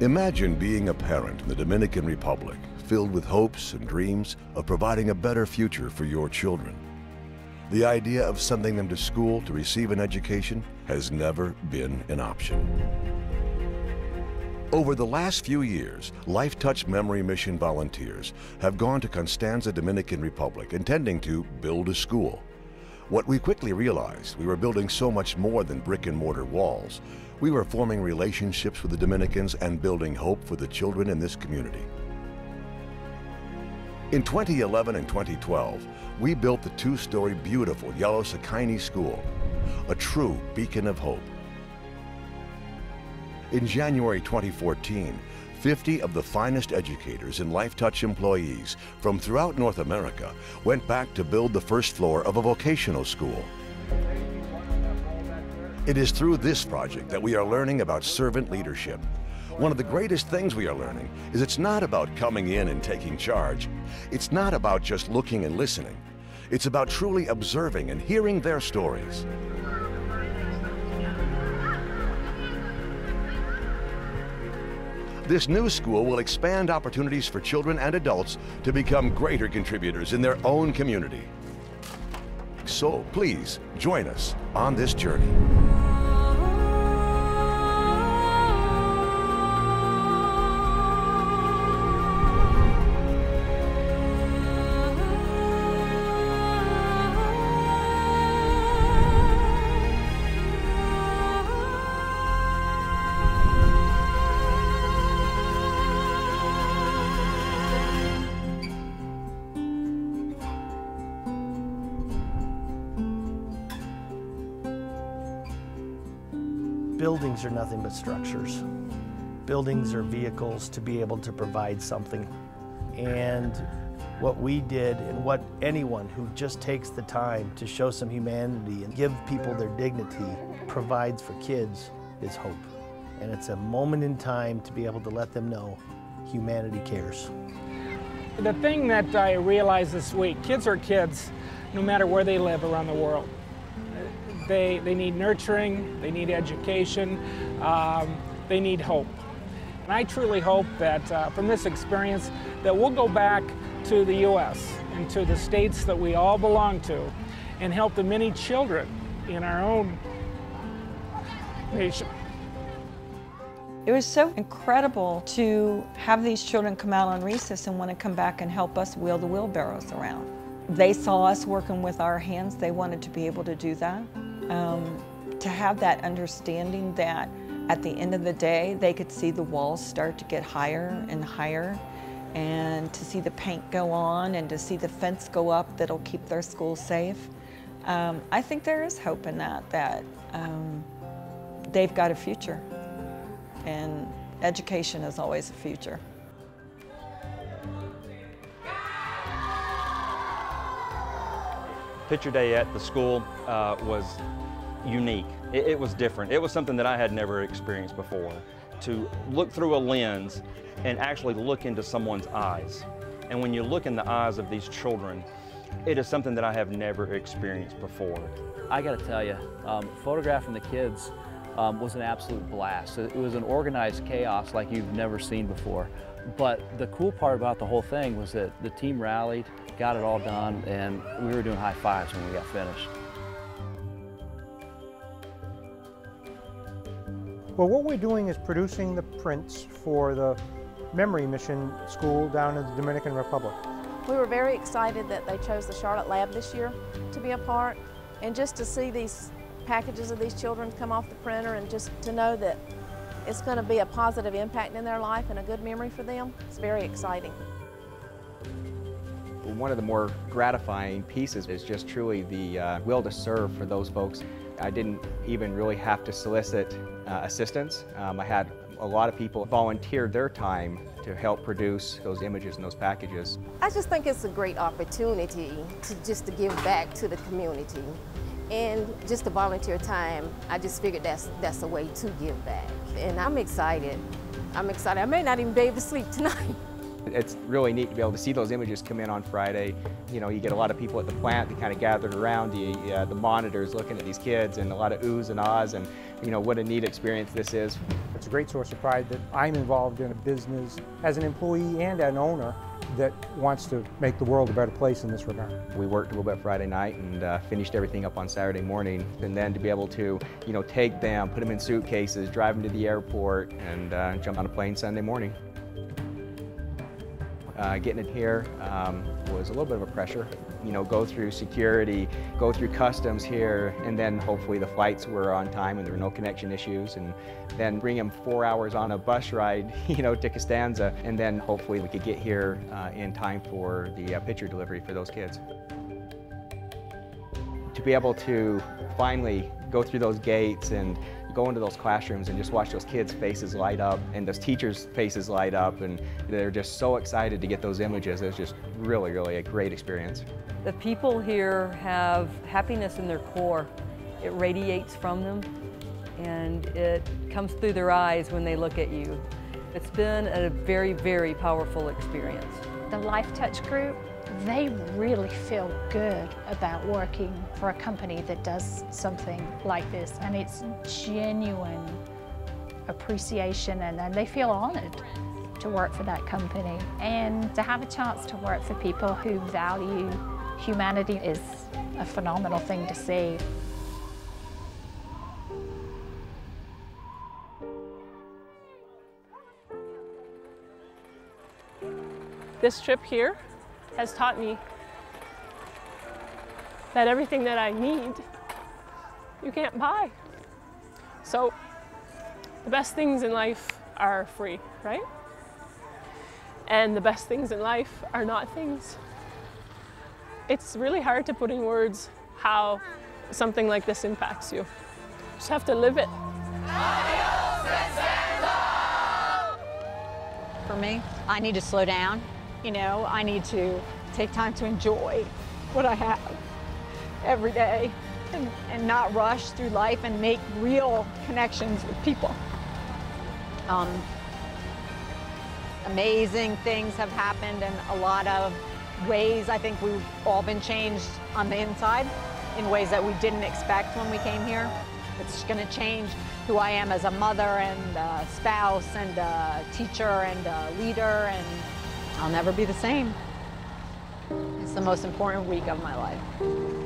Imagine being a parent in the Dominican Republic, filled with hopes and dreams of providing a better future for your children. The idea of sending them to school to receive an education has never been an option. Over the last few years, Lifetouch Memory Mission volunteers have gone to Constanza, Dominican Republic, intending to build a school. What we quickly realized, we were building so much more than brick and mortar walls. We were forming relationships with the Dominicans and building hope for the children in this community. In 2011 and 2012, we built the two-story beautiful yellow Sakini School, a true beacon of hope. In January 2014, 50 of the finest educators and Lifetouch employees from throughout North America went back to build the first floor of a vocational school. It is through this project that we are learning about servant leadership. One of the greatest things we are learning is it's not about coming in and taking charge. It's not about just looking and listening. It's about truly observing and hearing their stories. This new school will expand opportunities for children and adults to become greater contributors in their own community. So please join us on this journey. Buildings are nothing but structures. Buildings are vehicles to be able to provide something. And what we did, and what anyone who just takes the time to show some humanity and give people their dignity provides for kids, is hope. And it's a moment in time to be able to let them know humanity cares. The thing that I realized this week, kids are kids no matter where they live around the world. They need nurturing, they need education, they need hope. And I truly hope that from this experience that we'll go back to the U.S. and to the states that we all belong to and help the many children in our own nation. It was so incredible to have these children come out on recess and want to come back and help us wheel the wheelbarrows around. They saw us working with our hands. They wanted to be able to do that. To have that understanding that at the end of the day, they could see the walls start to get higher and higher, and to see the paint go on and to see the fence go up that'll keep their school safe. I think there is hope in that they've got a future, and education is always a future. Picture Day at the school was unique. It was different. It was something that I had never experienced before. To look through a lens and actually look into someone's eyes. And when you look in the eyes of these children, it is something that I have never experienced before. I gotta tell you, photographing the kids was an absolute blast. It was an organized chaos like you've never seen before. But the cool part about the whole thing was that the team rallied, got it all done, and we were doing high fives when we got finished. Well, what we're doing is producing the prints for the Memory Mission School down in the Dominican Republic. We were very excited that they chose the Charlotte Lab this year to be a part, and just to see these packages of these children come off the printer and just to know that it's going to be a positive impact in their life and a good memory for them, it's very exciting. One of the more gratifying pieces is just truly the will to serve for those folks. I didn't even really have to solicit assistance. I had a lot of people volunteer their time to help produce those images and those packages. I just think it's a great opportunity to give back to the community. And just the volunteer time, I just figured that's a way to give back. And I'm excited. I may not even be able to sleep tonight. It's really neat to be able to see those images come in on Friday. You know, you get a lot of people at the plant that kind of gathered around the monitors looking at these kids, and a lot of oohs and ahs, and you know, what a neat experience this is. It's a great source of pride that I'm involved in a business as an employee and an owner that wants to make the world a better place in this regard. We worked a little bit Friday night and finished everything up on Saturday morning, and then to be able to, you know, take them, put them in suitcases, drive them to the airport, and jump on a plane Sunday morning. Getting it here was a little bit of a pressure. You know, go through security, go through customs here, and then hopefully the flights were on time and there were no connection issues, and then bring them 4 hours on a bus ride, you know, to Costanza, and then hopefully we could get here in time for the picture delivery for those kids. To be able to finally go through those gates and go into those classrooms and just watch those kids' faces light up and those teachers' faces light up, and they're just so excited to get those images. It was just really, really a great experience. The people here have happiness in their core. It radiates from them, and it comes through their eyes when they look at you. It's been a very, very powerful experience. The Lifetouch group, they really feel good about working for a company that does something like this, and it's genuine appreciation, and they feel honored to work for that company. And to have a chance to work for people who value humanity is a phenomenal thing to see. This trip here has taught me that everything that I need, you can't buy. So the best things in life are free, right? And the best things in life are not things. It's really hard to put in words how something like this impacts you. You just have to live it. For me, I need to slow down. You know, I need to take time to enjoy what I have every day and not rush through life and make real connections with people. Amazing things have happened in a lot of ways. I think we've all been changed on the inside in ways that we didn't expect when we came here. It's going to change who I am as a mother and a spouse and a teacher and a leader, and I'll never be the same. It's the most important week of my life.